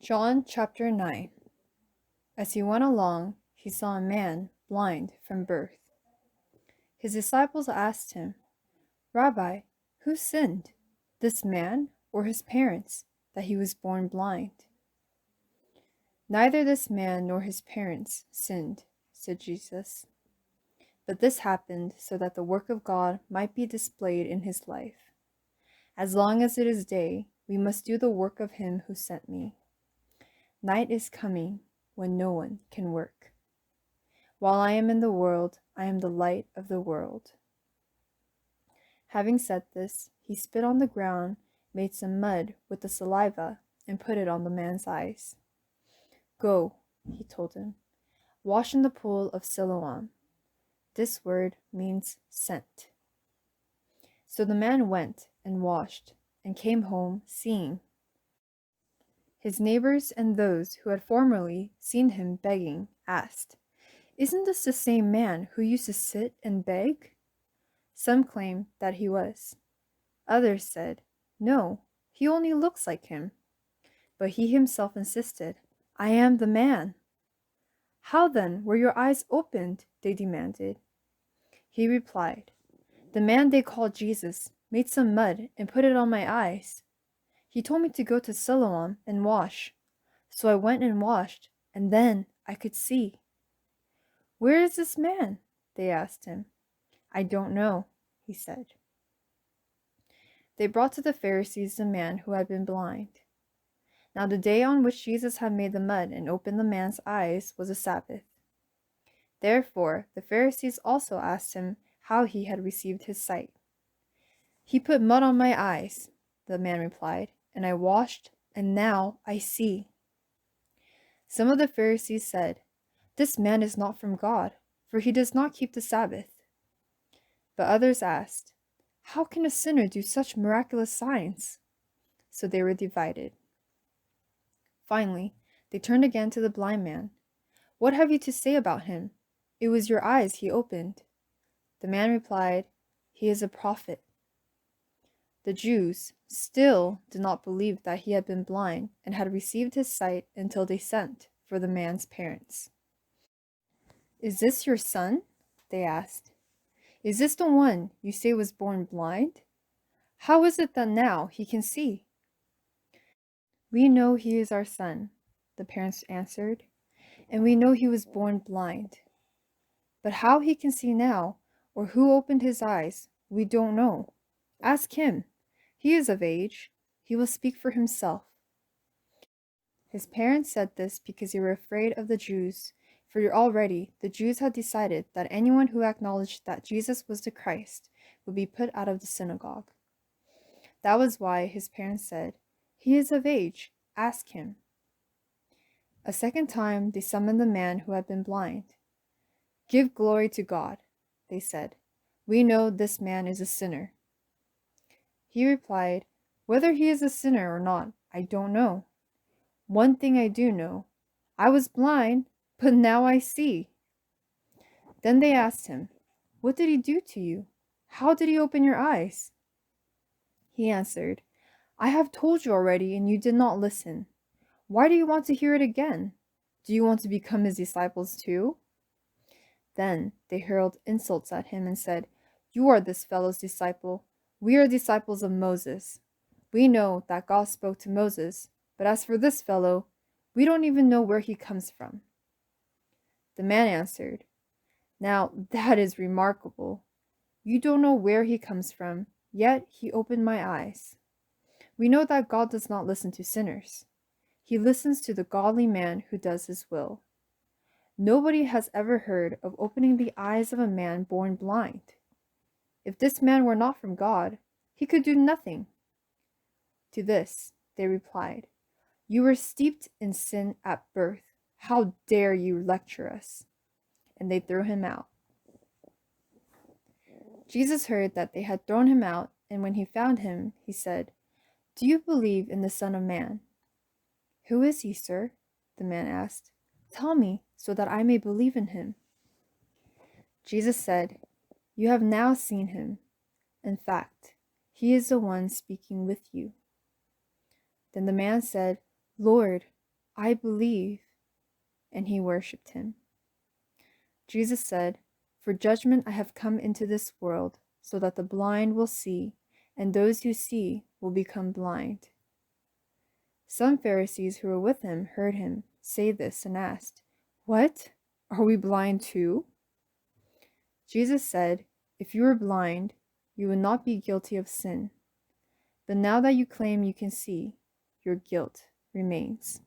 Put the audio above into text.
John chapter 9. As he went along, he saw a man blind from birth. His disciples asked him, "Rabbi, who sinned, this man or his parents, that he was born blind?" "Neither this man nor his parents sinned," said Jesus. "But this happened so that the work of God might be displayed in his life. As long as it is day, we must do the work of him who sent me. Night is coming when no one can work. While I am in the world, I am the light of the world." Having said this, he spit on the ground, made some mud with the saliva, and put it on the man's eyes. "Go," he told him, "wash in the pool of Siloam." This word means sent. So the man went and washed, and came home seeing. His neighbors and those who had formerly seen him begging asked, "Isn't this the same man who used to sit and beg?" Some claimed that he was. Others said, "No, he only looks like him." But he himself insisted, "I am the man." "How then were your eyes opened?" they demanded. He replied, "The man they called Jesus made some mud and put it on my eyes. He told me to go to Siloam and wash. So I went and washed, and then I could see." "Where is this man?" they asked him. "I don't know," he said. They brought to the Pharisees the man who had been blind. Now the day on which Jesus had made the mud and opened the man's eyes was a Sabbath. Therefore the Pharisees also asked him how he had received his sight. "He put mud on my eyes," the man replied, "and I washed, and now I see." Some of the Pharisees said, "This man is not from God, for he does not keep the Sabbath." But others asked, "How can a sinner do such miraculous signs?" So they were divided. Finally, they turned again to the blind man. "What have you to say about him? It was your eyes he opened." The man replied, "He is a prophet." The Jews still did not believe that he had been blind and had received his sight until they sent for the man's parents. "Is this your son?" they asked. "Is this the one you say was born blind? How is it that now he can see?" "We know he is our son," the parents answered, "and we know he was born blind. But how he can see now, or who opened his eyes, we don't know. Ask him. He is of age. He will speak for himself." His parents said this because they were afraid of the Jews, for already the Jews had decided that anyone who acknowledged that Jesus was the Christ would be put out of the synagogue. That was why his parents said, "He is of age. Ask him." A second time they summoned the man who had been blind. "Give glory to God," they said. "We know this man is a sinner." He replied, "Whether he is a sinner or not, I don't know. One thing I do know. I was blind, but now I see." Then they asked him, "What did he do to you? How did he open your eyes?" He answered, "I have told you already, and you did not listen. Why do you want to hear it again? Do you want to become his disciples too?" Then they hurled insults at him and said, "You are this fellow's disciple. We are disciples of Moses. We know that God spoke to Moses, but as for this fellow, we don't even know where he comes from." The man answered, "Now that is remarkable. You don't know where he comes from, yet he opened my eyes. We know that God does not listen to sinners. He listens to the godly man who does his will. Nobody has ever heard of opening the eyes of a man born blind. If this man were not from God, he could do nothing." To this they replied, "You were steeped in sin at birth. How dare you lecture us?" And they threw him out. Jesus heard that they had thrown him out, and when he found him, he said, "Do you believe in the Son of Man?" "Who is he, sir?" the man asked. "Tell me, so that I may believe in him." Jesus said, "You have now seen him. In fact, he is the one speaking with you." Then the man said, "Lord, I believe. And he worshipped him. Jesus said, For judgment I have come into this world, so that the blind will see, and those who see will become blind. Some Pharisees who were with him heard him say this and asked, What? Are we blind too? Jesus said, If you were blind, you would not be guilty of sin. But now that you claim you can see, your guilt remains.